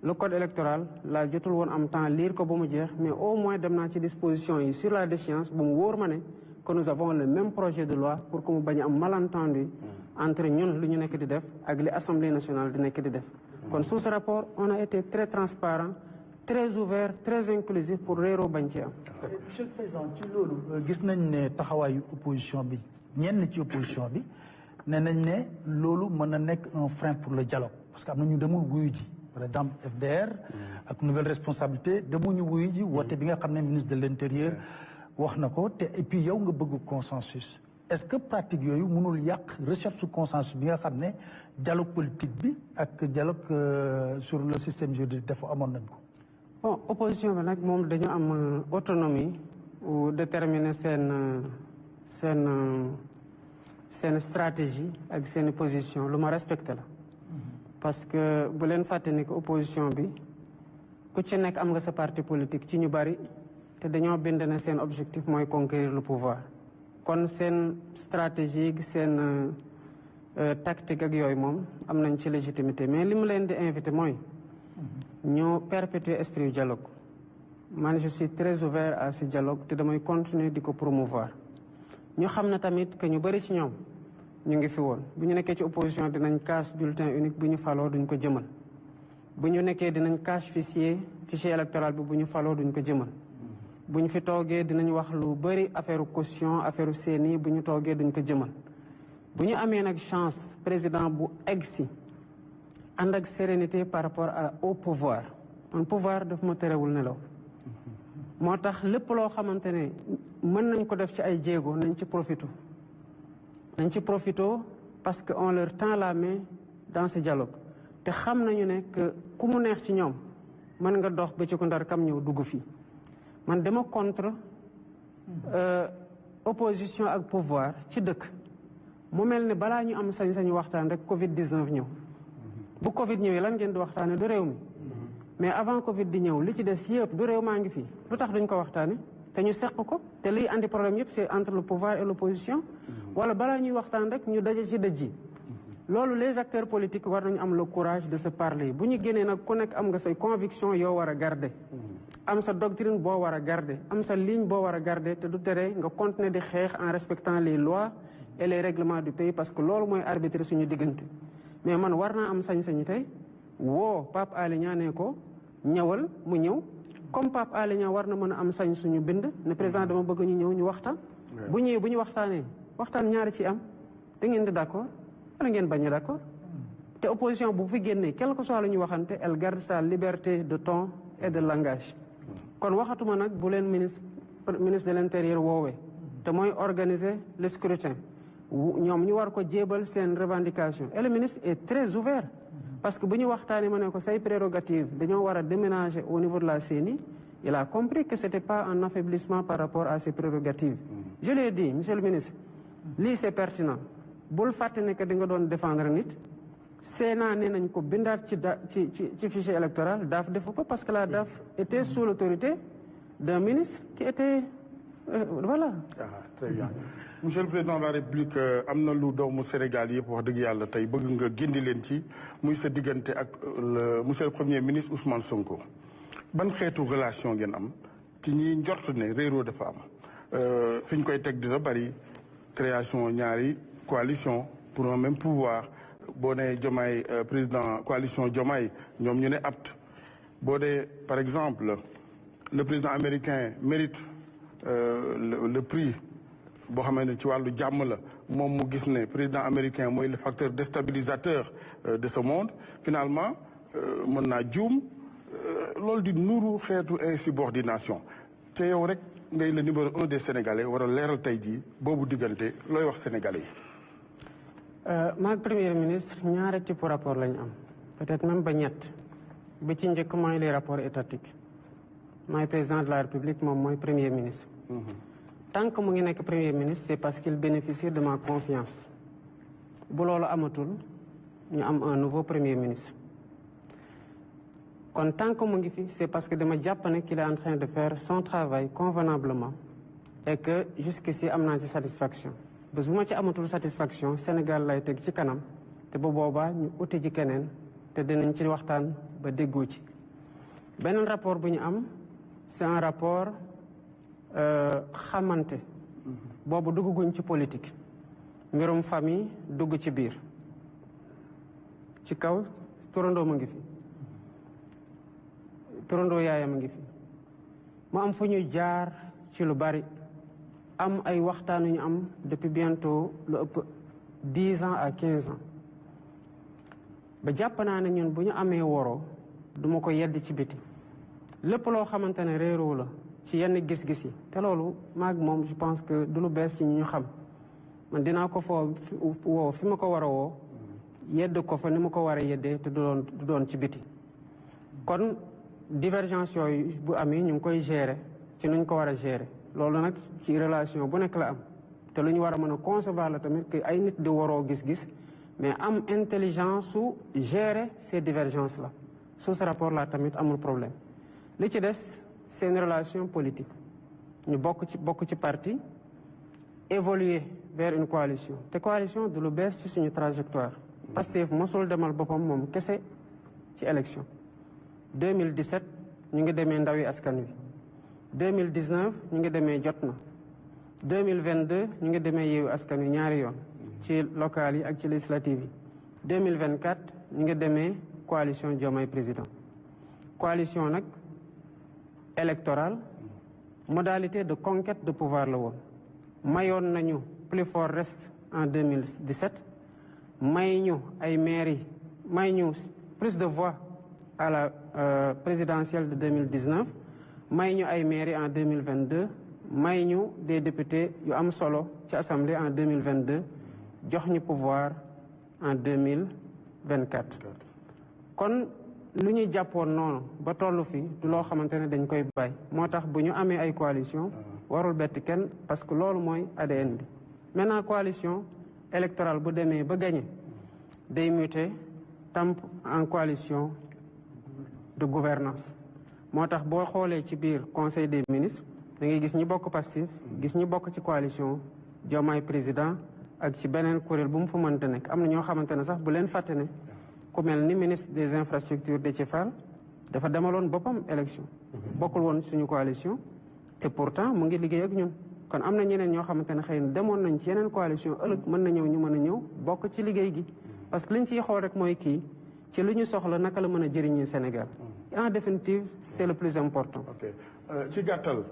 le code électoral laa jotul woon am temps lire ko ba mu jeex mais au moins dem naa ci disposition yi sur la déchéance bu mu wóor ma ne que nous avons le même projet de loi pour que mu bañ a am malentendu entre ñun lu ñu nekk di def ak li Assemblée nationale di nekk di def. kon sous ce rapport on a été très transparent très ouvert très inclusif pour réeroo bañ ci am. Monsieur le Président ci loolu gis nañ ne taxawaayu opposition bi ñenn ci opposition bi ne nañ ne loolu mën na nekk un frein pour le dialogue parce que am na ñu demul wuyu ji par exemple FDR ak nouvelle responsabilité demuñu wuyu ji woote bi nga xam ne ministre de l'Intérieur wax na ko te et puis yow nga bëgg consensus est-ce que pratique yooyu mënul yàq recherche su consensus bi nga xam ne dialogue politique bi ak dialogue sur le système juridique dafa amoon nañ ko. bon opposition bi nag moom dañu am autonomie ou déterminer seen stratégie ak seen position lu ma respecté la. parce que bu leen fàtte ni que opposition bi ku ci nekk am nga sa parti politique ci ñu bari te dañoo bind ne seen objectif mooy conquérir le pouvoir kon seen stratégie seen tactique ak yooyu moom am nañ ci légitimité mais li mu leen di invité mooy ñu perpétuer esprit dialogue man je suis très ouvert à ce dialogue te damay continuer di ko promouvoir ñu xam ne tamit que ñu bari ci ñoom ñu ngi fi woon bu ñu nekkee ci opposition dinañ casse bulletin unique bu ñu faloo duñ ko jëmal bu ñu nekkee dinañ casse fichier électoral bi bu ñu faloo duñ ko jëmal bu ñu fi toogee dinañ wax lu bëri affaire caution affaire CENI bu ñu toogee duñ ko jëmal bu ñu amee nag chance président bu egg si ànd ak sérénité par rapport au pouvoir man pouvoir daf ma terewul nelaw moo tax lépp loo xamante ne mën nañ ko def ci ay jéego nañ ci profito parce que on leur tend la main dans ce dialogue te xam nañu ne que ku mu neex ci ñoom mën nga dox ba ci ko ndar kam ñëw dugg fii man dama contre opposition ak pouvoir ci dëkk mu mel ne balaa ñu am sañ-sañu waxtaan rek Covid 19 ñëw bu Covid ñëwee lan ngeen di waxtaane du réew mi mais avant Covid di ñëw li ci des yëpp du réew maa ngi fii lu tax duñ ko waxtaane te ñu seq ko te liy andi problème yëpp c'est entre le pouvoir et l'opposition wala balaa ñuy waxtaan rek ñu daje ci dëj yi loolu les acteurs politiques war nañu am le courage de se parler bu ñu génnee nag ku nekk am nga say conviction yoo war a garder am sa doctrine boo war a garder am sa ligne boo war a garder te du tere nga continuer di xeex en respectant les lois et les règlements du pays parce que loolu mooy arbitrer suñu diggante mais man war naa am sañ-sañu tey woo Pape Alé Niang ne ko ñëwal mu ñëw comme Pape Alé Niang war na mën a am sañ suñu bind ne président dama bëgg ñu ñëw ñu waxtaan bu ñëwee bu ñu waxtaanee waxtaan ñaari ci am da ngeen di d'accord wala ngeen bañ a d'accord te opposition bu fi génnee quel que soit lu ñu waxante elle garde sa liberté de ton et de langage kon waxatuma nag bu leen ministre de l'intérieur woowee te mooy organiser le scrutin ñoom ñu war ko jébal seen revendication et le ministre est très ouvert parce que bu ñu waxtaanee ma ne ko say prérogatives dañoo war a déménager au niveau de la CENI il a compris que c'était pas un affaiblissement par rapport à ses prérogatives je lui ai dit monsieur le ministre lii c'est pertinent bul fàtte ne que di nga doon défendre nit Sénat ne nañ ko bindaat ci fichier électoral DAF defu ko parce que la DAF était sous l'autorité d'un ministre qui était voilà. Très bien monsieur le président de la République am na lu doomu Sénégal yëpp wax dëgg yàlla tey bëgg nga gindi leen ci muy sa diggante ak monsieur le premier ministre Ousmane Sonko ban xeetu relation ngeen am ci ñi njort ne réeroo dafa am fi ñu koy teg dina bari création ñaari coalition pour un même pouvoir boo nee Diomaye président coalition Diomaye ñoom ñu ne apte boo dee par exemple le président américain mérite le prix boo xamee ne ci wàllu jàmm la moom mu gis ne président américain mooy le facteur déstabilisateur de ce monde finalement mën naa juum loolu di nuru xeetu insubordination te yow rek ngay le numéro 1 des Sénégalais war a leeral tey jii boobu diggante looy wax Sénégalais yi. maag premier ministre ñaari type rapport lañu am peut-être même ba ñett bi ci njëkk mooy les rapports étatiques mooy président de la République moom mooy premier ministre. tant que mu ngi nekk premier ministre c'est parce qu'il bénéficie de ma confiance bu loolu amatul ñu am un nouveau premier ministre kon tant que mu ngi fi c'est parce que dama jàpp ne qu'il est en train de faire son travail convenablement et que jusqu'ici am naa ci satisfaction bés bu ma ci amatul satisfaction Sénégal lay teg ci kanam te bu boobaa ñu uti ji keneen te dinañ ci waxtaan ba déggoo ci. beneen rapport bu ñu am c'est un rapport xamante boobu dugguñ ci politique mbirum famille dugg ci biir ci kaw turandoo mu ngi fi turandoo yaayam a ngi fi mu am fu ñuy jaar ci lu bari am ay waxtaan yu ñu am depuis bientôt lu ëpp 10 ans à 15 ans ba jàpp naa ne ñun bu ñu amee woroo duma ko yedd ci biti lépp loo xamante ne réeroo la ci yenn gis-gis yi te loolu maag moom je pense que du lu bees ci ñu xam man dinaa ko woo fi ma ko war a woo yedd ko fa ni ma ko war a yeddee te du doon ci biti kon divergence yooyu bu amee ñu ngi koy gérer ci nuñ ko war a gérer loolu nag ci relation bu nekk la am te lu ñu war a mën a concevoir la tamit que ay nit di waroo gis-gis mais am intelligence su gérer ces divergences là sous ce rapport là tamit amul problème li ci des c'est une relation politique ñu bokk ci parti évoluer vers une coalition te coalition du lu bees ci suñu trajectoire Pastef mosul demal boppam moom kese ci élection 2017 ñu ngi demee ndawi askan wi 2019 ñu ngi demee jot na 2022 ñu ngi demee yeewu askan wi ñaari yoon ci local yi ak ci législative yi 2024 ñu ngi demee coalition Diomaye président coalition nag électorale modalité de conquête de pouvoir la woon mayoon nañu plus fort reste en 2017 may ñu ay mairie may ñu plus de voix à la présidentielle de 2019 may ñu ay mairie en 2022 may ñu des députés yu am solo ci assemblée en 2022 jox ñu pouvoir en 2024 kon lu ñuy jàppoon noonu ba tollu fi du loo xamante ne dañ koy bàyyi moo tax bu ñu amee ay coalition warul bett kenn parce que loolu mooy ADN bi maintenant coalition électorale bu demee ba gagné day muté tamp en coalition de gouvernance moo tax boo xoolee ci biir conseil des ministres da ngay gis ñi bokk Pastef gis ñi bokk ci coalition Diomaye président ak ci beneen kuréel bu mu fa mënta nekk am na ñoo xamante ne sax bu leen fàtte ne ku mel ni ministre des infrastructures Déthié Fall dafa demaloon boppam élection bokkul woon suñu coalition te pourtant mu ngi liggéey ak ñun kon am na ñeneen ñoo xamante ne xëy na demoon nañ ci yeneen coalition ëllëg mën na ñëw ñu mën a ñëw bokk ci liggéey gi parce que liñ ciy xool rek mooy kii ci lu ñu soxla naka la mën a jëriñee Sénégal en définitive c'est le plus important. ok ci gàttal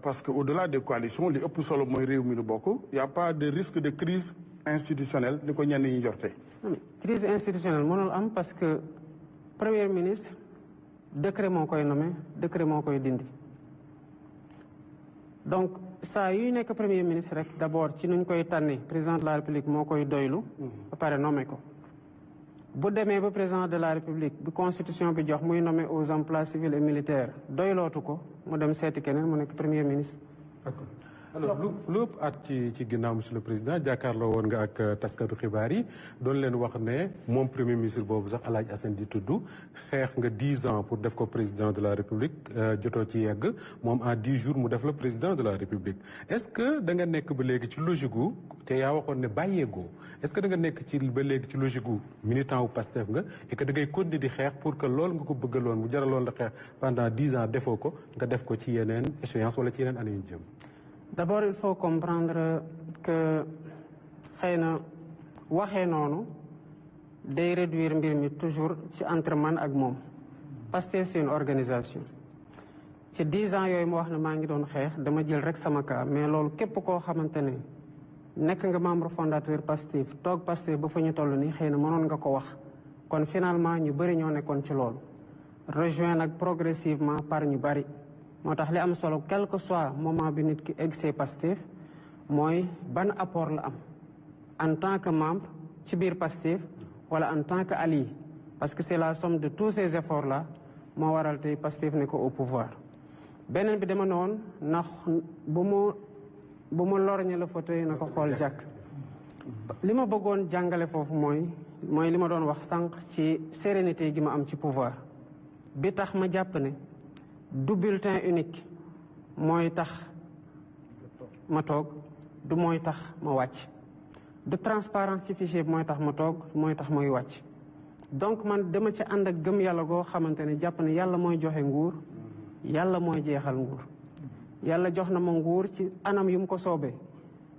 parce que au-delà des coalitions li ëpp solo mooy réew mi nu bokk y a pas de risque de crise institutionnelle ni ko ñenn ñi njorte. crise institutionnelle mënul am parce que premier ministre décret moo koy nommé décret moo koy dindi donc saa yuy nekk premier ministre rek d'abord ci nuñ koy tànnee président de la république moo koy doylu ba pare nommé ko bu demee ba président de la république bi constitution bi jox muy nommé aux emplois civils et militaires doylootu ko mu dem seeti keneen mu nekk premier ministre. d'accord alors lu ëpp at ci ginnaaw monsieur le président jàkkaarloo woon nga ak taskatu xibaar yi doon leen wax ne moom premier ministre boobu sax El Hadj Assane di tudd xeex nga 10 ans pour def ko président de la république jotoo ci yegg moom en 10 jours mu def la président de la république est-ce que da nga nekk ba léegi ci logique gu te yaa waxoon ne bàyyeegoo est-ce que da nga nekk ci ba léegi ci logique gu militant wu Pastef nga et que da ngay continuer di xeex pour que loolu nga ko bëggaloon mu jaraloon la xeex pendant 10 ans defoo ko nga def ko ci yeneen échéance wala ci yeneen année yu jëm. D'abord il faut comprendre que xëy na waxee noonu day réduire mbir mi toujours ci entre man ak moom Pastef c'est une organisation ci 10 ans yooyu mu wax ne maa ngi doon xeex dama jël rek sama cas mais loolu képp koo xamante ne nekk nga membre fondateur Pastef toog Pastef ba fa ñu toll nii xëy na mënoon nga ko wax kon finalement ñu bëri ñoo nekkoon ci loolu rejoint nag progressivement par ñu bëri moo tax li am solo quel que soit moment bi nit ki egg see Pastef mooy ban apport la am en tant que membre ci biir Pastef wala en tant que allié parce que c'est la somme de tous ces efforts là moo waral tey Pastef ne ko au pouvoir beneen bi dama ne woon ndax bu mu lorñe la fauteuil na ko xool jàkk li ma bëggoon jàngale foofu mooy li ma doon wax sànq ci sérénité gi ma am ci pouvoir bi tax ma jàpp ne du bulletin unique mooy tax ma toog du mooy tax ma wàcc du transparence ci fichier bi mooy tax ma toog mooy tax may wàcc donc man dama ci ànd ak gëm yàlla goo xamante ne jàpp ne yàlla mooy joxe nguur yàlla mooy jeexal nguur yàlla jox na ma nguur ci anam yu mu ko soobee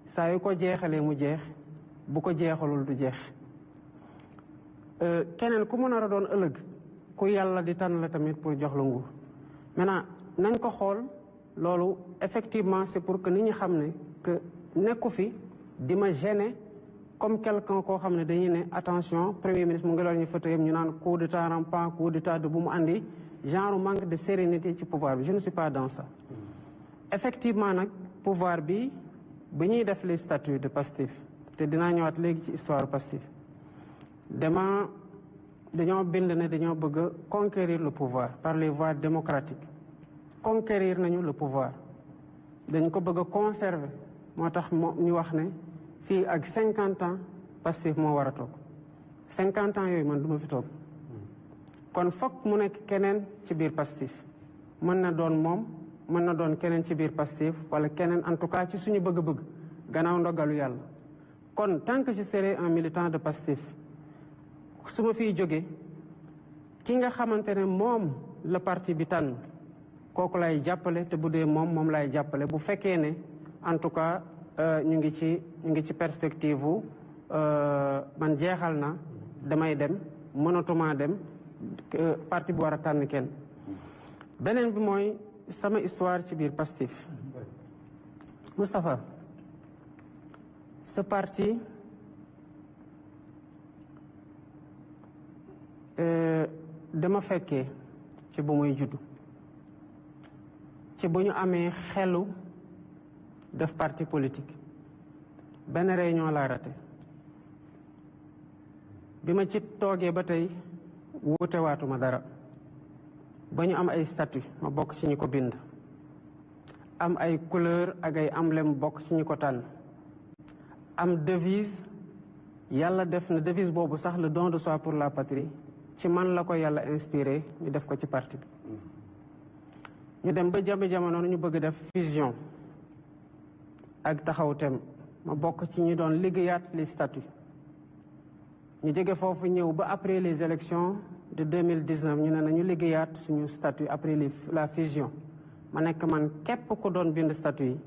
saa yu ko jeexalee mu jeex bu ko jeexalul du jeex keneen ku mën a doon ëllëg ku yàlla di tànn la tamit pour jox la nguur maintenant nañ ko xool loolu effectivement c'est pour que nit ñi xam ne que nekku fi di ma gêner comme quelqu'un koo xam ne dañuy ne attention premier ministre mu ngi loolu ñu fauteuil ñu naan coup d'état rampant coup d'état de bu mu andi genre manque de sérénité ci pouvoir bi je ne suis pas dans ça effectivement nag pouvoir bi ñuy def les statuts de Pastef te dinaa ñëwaat léegi ci histoire Pastef dañoo bind ne dañoo bëgg a conquérir le pouvoir par les voies démocratiques conquérir nañu le pouvoir dañ ko bëgg a conserver moo tax ñu wax ne fii ak 50 ans Pastef moo war a toog 50 ans yooyu man du ma fi toog kon fokk mu nekk keneen ci biir Pastef mën na doon moom mën na doon keneen ci biir Pastef wala keneen en tout cas ci suñu bëgg-bëgg gannaaw ndogalu yàlla kon tant que je serai un militant de Pastef su ma fiy jóge ki nga xamante ne moom la parti bi tànn kooku lay jàppale te bu dee moom lay jàppale bu fekkee ne en tout cas ñu ngi ci perspective wu man jeexal na damay dem mënatuma dem parti bu war a tànn kenn beneen bi mooy sama histoire ci biir Pastef Moustapha ce parti dama fekkee ci bu muy juddu ci bu ñu amee xelu def parti politique benn réunion laa raté bi ma ci toogee ba tey wuute waatuma dara ba ñu am ay statut ma bokk ci ñi ko bind am ay couleur ak ay emblème bokk ci ñi ko tànn am devise yàlla def na devise boobu sax le don de soi pour la patrie ci man la ko yàlla inspiré ñu def ko ci parti bi ñu dem ba jamono ñu bëgg def fusion ak taxaw tem ma bokk ci ñi doon liggéeyaat les statuts ñu jóge foofu ñëw ba après les élections de 2019 ñu ne nañu liggéeyaat suñu statut après la fusion ma nekk man képp ko doon bind statut yi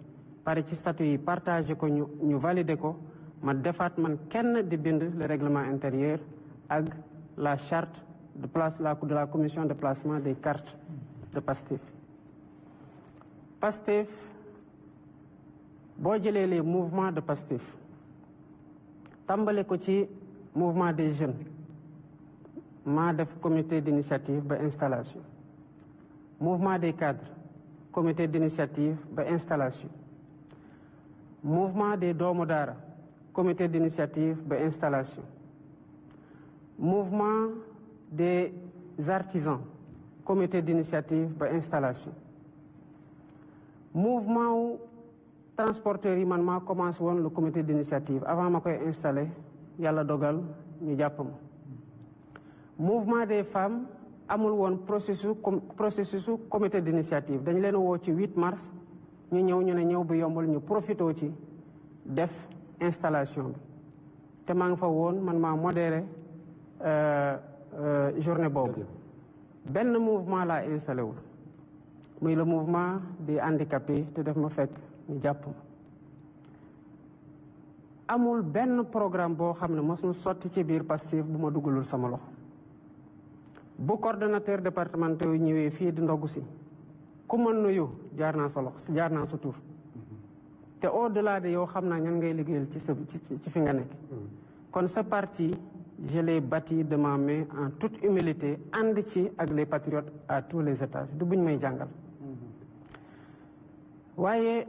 pare ci statut yi partagé ko ñu validé ko ma defaat man kenn di bind le règlement intérieur ak la charte de la commission de placement des cartes de Pastef Pastef boo jëlee les mouvements de Pastef tàmbale ko ci mouvement des jeunes maa def comité d'initiative ba installation mouvement des cadres comité d'initiative ba installation mouvement des doomu daara comité d'initiative ba installation mouvement des artisans comité d'initiative ba installation mouvement wu transporteurs yi man maa commencé woon le comité d'initiative avant ma koy installé yàlla dogal ñu jàpp ma mouvement des femmes amul woon processus comité d'initiative dañu leen woo ci 8 mars ñu ñëw bu yombul ñu profité ci def installation bi te maa ngi fa woon man maa modéré journée boobu benn mouvement laa installé wul muy le mouvement des handicapés te def ma fekk ñu jàpp ma amul benn programme boo xam ne mos na sotti ci biir Pastef bu ma dugalul sama loxo bu coordonnateur départemental yu ñëwee fii di ndogu si ku mën nuyu jaar naa sa loxo jaar naa sa tur te au delà de yow xam naa ñan ngay liggéeyal ci fi nga nekk kon sa parti je l'ai bâti de ma main en toute humilité ànd ci ak les patriotes à tous les étages du buñ may jàngal waaye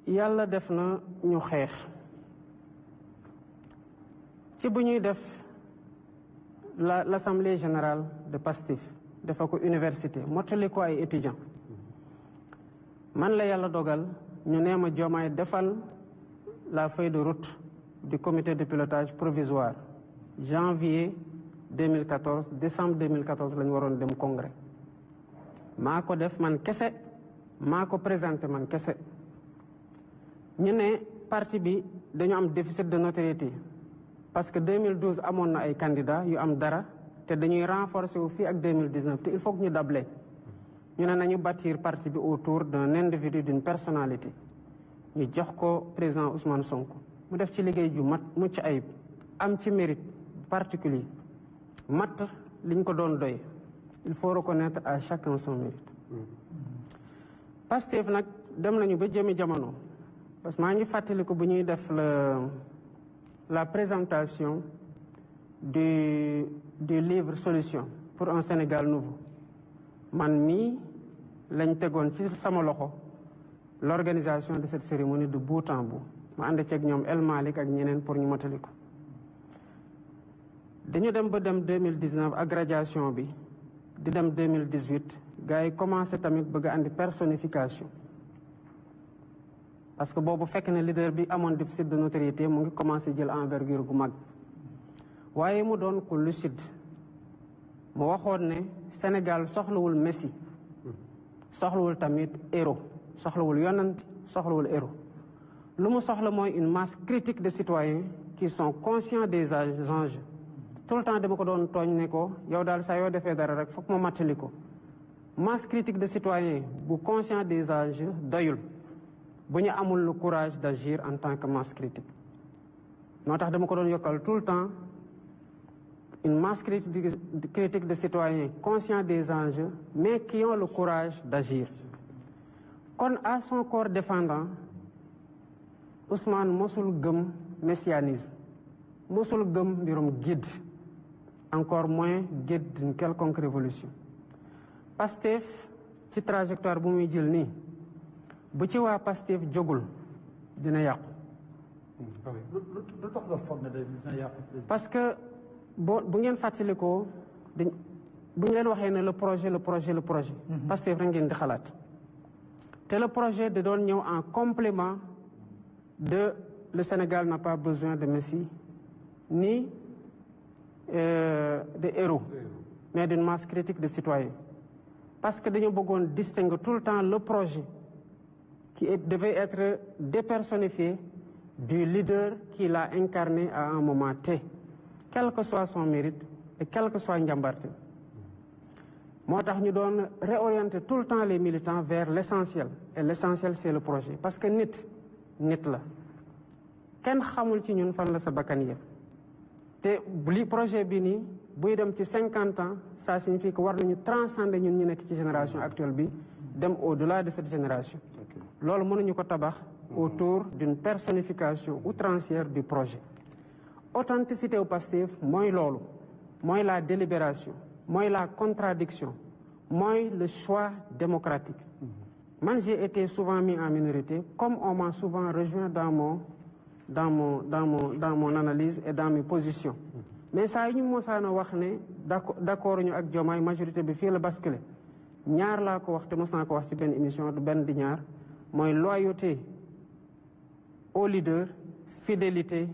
yàlla def na ñu xeex ci bu ñuy def l'assemblée générale de Pastef dafa ko université mottali ko ay étudiants man la yàlla dogal ñu nee ma Diomaye defal la feuille de route du comité de pilotage provisoire janvier 2014 décembre 2014 la ñu waroon dem congrès maa ko def man kese maa ko présenté man kese ñu ne parti bi dañu am déficit de notoriété parce que 2012 amoon na ay candidats yu am dara te dañuy renforcer wu fii ak 2019 te il faut que ñu dable ñu ne nañu bâtir parti bi autour d'un individu, d'une personnalité ñu jox ko président Ousmane Sonko mu def ci liggéey ju mat mucc ayib am ci mérite particulier mat liñ ko doon doy. Il faut reconnaître à chacun son mérite. Pastef nag dem nañu ba jëmi jamono parce que maa ngi fàttaliku bu ñuy def la présentation du livre Solution pour un Sénégal nouveau man mii lañ tegoon ci sama loxo l'organisation de cette cérémonie de bout en bout ma ànd ceeg ñoom El Malick ak ñeneen pour ñu motali ko. dañu dem ba dem 2019 ak radiation bi di dem 2018 gars yi commencé tamit bëgg a andi personnification parce que boobu fekk na leader bi amoon déficit de notoriété mu ngi commencé jël envergure gu mag waaye mu doon ku lucide mu waxoon ne Sénégal soxlawul Messi soxlawul tamit héros soxlawul yonant soxlawul héros lu mu soxla mooy une masse critique de citoyens qui sont conscients des enjeux tout le temps dama ko doon tooñ ne ko yow daal saa yoo defee dara rek foog ma mattali ko masse critique de citoyens bu conscient des enjeux doyul bu ñu amul le courage d'agir en tant que masse critique moo tax dama ko doon yokkal tout le temps une masse critique de citoyens conscients des enjeux mais qui ont le courage d'agir kon à son corps défendant Ousmane mosul gëm messianisme mosul gëm mbirum guide encore moins guide d'une quelconque révolution Pastef ci trajectoire bu muy jël nii bu ci waa Pastef jógul dina yàqu. lu tax nga foog ne dina yàqu. parce que bu ngeen fàttalikoo bu ñu leen waxee ne le projet. Pastef rek ngeen di xalaat. te le projet da doon ñëw en complément de le Sénégal n'a pas besoin de Messi ni de héros mais d'une masse critique de citoyens parce que dañu bëggoon distinguer tout le temps le projet qui devait être dépersonnifié du leader qui l'a incarné à un moment T quel que soit son mérite et quel que soit njàmbarte moo tax ñu doon réorienter tout le temps les militants vers l'essentiel et l'essentiel c'est le projet parce que nit la kenn xamul ci ñun fan la sa bakkan yéen te li projet bi nii buy dem ci 50 ans ça signifie que war nañu transcender ñun ñu nekk ci génération actuelle bi dem au-delà de cette génération loolu mënuñu ko tabax autour d'une personnification outrancière du projet authenticité au Pastef mooy loolu mooy la délibération mooy la contradiction mooy le choix démocratique man j'ai été souvent mis en minorité comme on m'a souvent rejoint dans mon analyse et dans mes positions mais saa yu ñu mosaana wax ne d'accord ñu ak Diomaye majorité bi fii la basculer ñaar laa ko wax te mos naa ko wax ci benn émission du benn di ñaar mooy loyauté au leader fidélité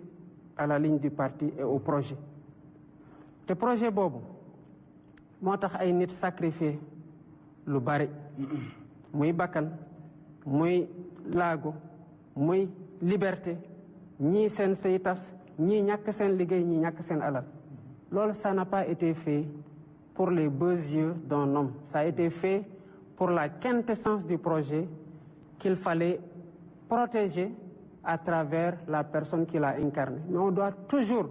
à la ligne du parti et au projet te projet boobu moo tax ay nit sacrifié lu bari muy bakkan muy laago muy liberté ñii seen sëy tas ñii ñàkk seen liggéey ñii ñàkk seen alal loolu ça n'a pas été fait pour les beaux yeux d'un homme ça a été fait pour la quintessence du projet qu'il fallait protéger à travers la personne qui l'a incarné mais on doit toujours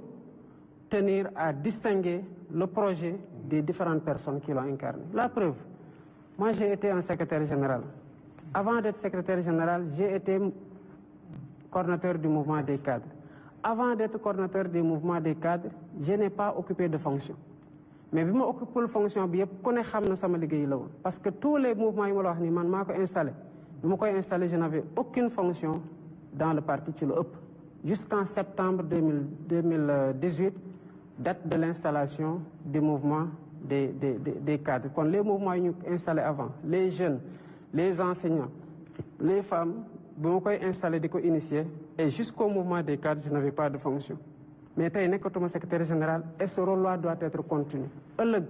tenir à distinguer le projet des différentes personnes qui l'ont incarné la preuve moi j'ai été un secrétaire général avant d'être secrétaire général j'ai été coordonnateur du mouvement des cadres avant d'être coordonnateur du mouvement des cadres je n'ai pas occupé de fonction mais bi ma occupé fonction bi yëpp ku ne xam na sama liggéey la woon parce que tous les mouvements yi ma la wax ni man maa ko installé bi ma koy installé je n'avais aucune fonction dans le parti ci lu ëpp jusqu'en septembre 2018 date de l'installation du mouvement des cadres kon les mouvements yi ñu installé avant les jeunes les enseignants les femmes bi ma koy installé di ko initier et jusqu'au mouvement des cadres je n'avais pas de fonction mais tey nekkatuma secrétaire général et ce rôle-là doit être continu ëllëg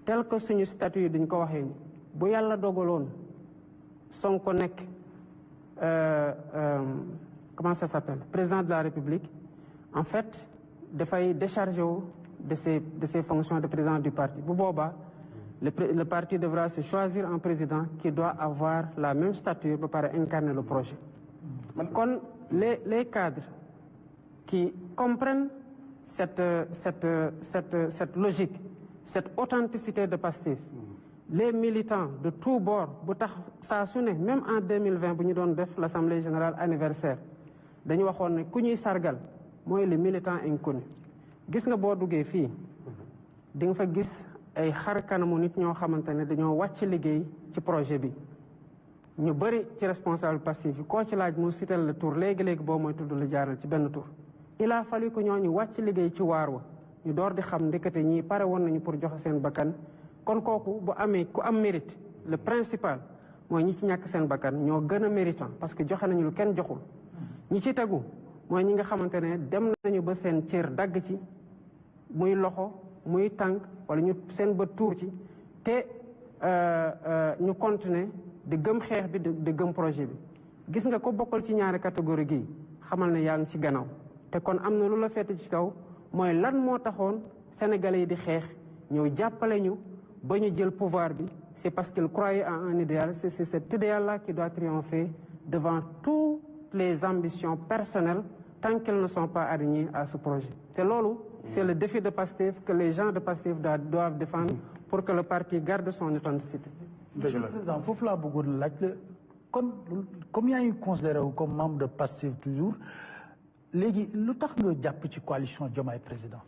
tel que suñu statut yi duñ ko waxee ni bu yàlla dogaloon Sonko nekk comment ça s'appelle président de la République en fait dafay décharger wu de ses fonctions de président du parti bu boobaa le parti devra se choisir un président qui doit avoir la même stature ba pare incarner le projet. kon les cadres qui comprennent cette logique, cette authenticité de Pastef, les militants de tous bords bu tax saa su ne même en 2020 bu ñu doon def l'assemblée générale anniversaire dañu waxoon ne ku ñuy sargal mooy les militants inconnus. gis nga boo duggee fii di nga fa gis ay xar kanamu nit ñoo xamante ne dañoo wàcc liggéey ci projet bi ñu bëri ci responsable Pastef yi koo ci laaj mu sital la tur léegi-léegi boo mooy tudd la jaaral ci benn tur. il a fallu que ñooñu wàcc liggéey ci waar wa ñu door di xam ndekete ñii pare woon nañu pour joxe seen bakkan kon kooku bu amee ku am mérite le principal mooy ñi ci ñàkk seen bakkan ñoo gën a méritant parce que joxe nañu lu kenn joxul. ñi ci tegu mooy ñi nga xamante ne dem nañu ba seen cër dagg ci muy loxo muy tànk wala ñu seen bët tuur ci te ñu continuer di gëm xeex bi di gëm projet bi. gis nga ko bokkal ci ñaari catégorie gi xamal ne yaa ngi ci gannaaw te kon am na lu la fett ci kaw mooy lan moo taxoon sénégalais yi di xeex ñëw jàppale ñu ba ñu jël pouvoir bi c'est parce qu'ils croyaient en un idéal c'est cet idéal-là qui doit triompher devant toutes les ambitions personnelles tant qu'elles ne sont pas alignées à ce projet. te loolu c'est le défi de Pastef que les gens de Pastef doivent défendre pour que le parti garde son authenticité. Monsieur le Président foofu laa bëggoon laaj la kon comme yaa ngi considéré wu comme membre de Pastef toujours léegi lu tax nga jàpp ci coalition Diomaye président.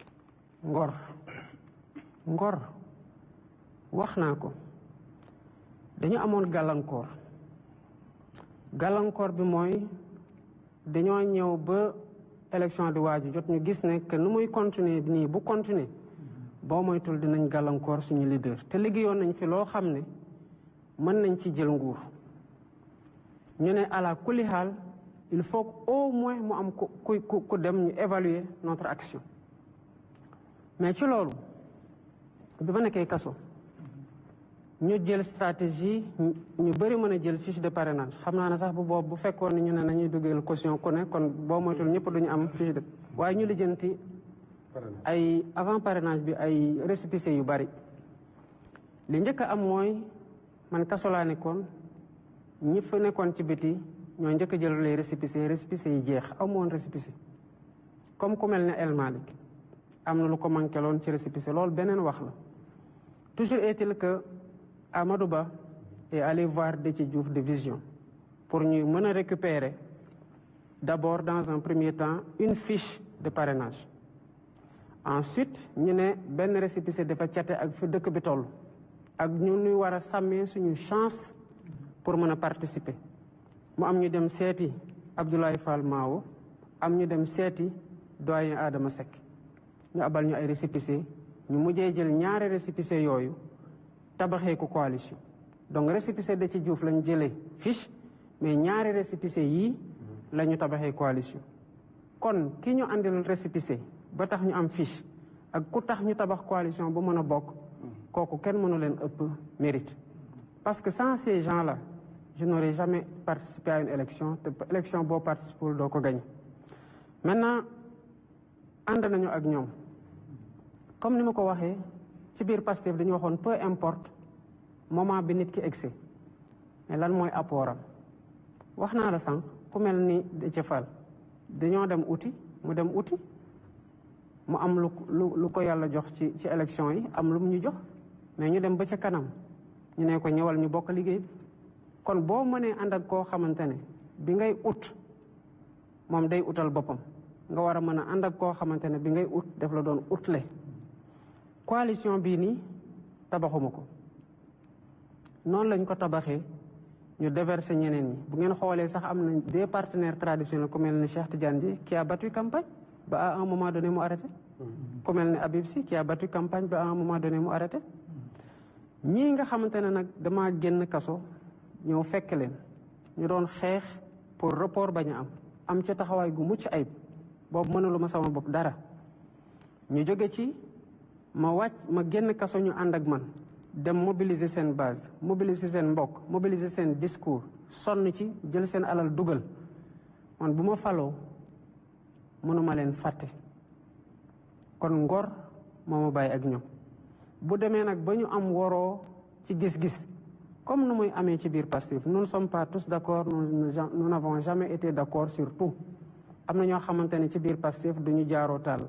ngor wax naa ko dañu amoon gàllankoor bi mooy dañoo ñëw ba élection di waaju jot ñu gis ne que nu muy continuer nii bu continuer boo moytul dinañ gàllankoor suñu leader te liggéeyoon nañ fi loo xam ne mën nañ ci jël nguur ñu ne ala kulli xaal il faut au moins mu am ku dem ñu évaluer notre action mais ci loolu bi ma nekkee kaso ñu jël stratégie ñu bëri mën a jël fiche de parrainage xam naa ne sax bu boobu bu fekkoon ni ñu ne nañuy dugal caution ku ne kon boo moytul ñëpp duñu am fiche de waaye ñu lijjanti ay avant parrainage bi ay récépissé yu bari li njëkk a am mooy man kaso laa nekkoon ñi fa nekkoon ci biti ñoo njëkk a jël les récépissés yi jeex amoon récépissé comme ku mel ne El Malick am na lu ko manqué loon ci récépissé loolu beneen wax la toujours est-il que Amadou Ba est allé voir Déthié Diouf de Vision pour ñu mën a récupérer d'abord dans un premier temps une fiche de parrainage ensuite ñu ne benn récépissé dafa cate ak fi dëkk bi toll ak ñu ñuy war a sàmmee suñu chance pour mën a participer mu am ñu dem seeti Abdoulaye Fall Mao am ñu dem seeti doyen Adama Seck ñu abal ñu ay récépissé ñu mujjee jël ñaari récépissé yooyu tabaxee ko coalition donc récépissé de ci Diouf lañ jëlee fiche mais ñaari récépissé yii la ñu tabaxee coalition kon ki ñu àndil récépissé ba tax ñu am fiche ak ku tax ñu tabax coalition ba mën a bokk kooku kenn mënu leen ëpp mérite parce que sans ces gens-là je n'aurais jamais participé à une élection te élection boo participé doo ko gagné maintenant ànd nañu ak ñoom comme ni ma ko waxee ci biir Pastef dañu waxoon peu importe moment bi nit ki egsi mais lan mooy apportam wax naa la sànq ku mel ni Déthié Fall dañoo dem uti mu dem uti mu am lu ko yàlla jox ci élection yi am lu mu ñu jox mais ñu dem ba ca kanam ñu ne ko ñëwal ñu bokk liggéey bi kon boo mënee ànd ak koo xamante ne bi ngay ut moom day utal boppam nga war a mën a ànd ak koo xamante ne bi ngay ut def la doon utle coalition bii nii tabaxuma ko noonu lañ ko tabaxee ñu déverser ñeneen ñi bu ngeen xoolee sax am na des partenaires traditionnels ku mel ni Cheikh Tidiane Dièye qui a battu campagne ba à un moment donné mu arrêté ku mel ni Habib Sy qui a battu campagne ba à un moment donné mu arrêté ñii nga xamante ne nag dama génn kaso ñëw fekk leen ñu doon xeex pour report bañ a am ca taxawaay gu mucc ayib boobu mënulu ma sama bopp dara ñu jóge ci ma génn kaso ñu ànd ak man dem mobiliser seen base mobiliser seen mbokk mobiliser seen discours sonn ci jël seen alal dugal man bu ma faloo mënuma leen fàtte kon ngor moo ma bàyyi ak ñoom bu demee nag ba ñu am woroo ci gis-gis comme nu muy amee ci biir Pastef nous ne sommes pas tous d'accord nous n'avons jamais été d'accord sur tout am na ñoo xamante ne ci biir Pastef du ñu jaaroo taal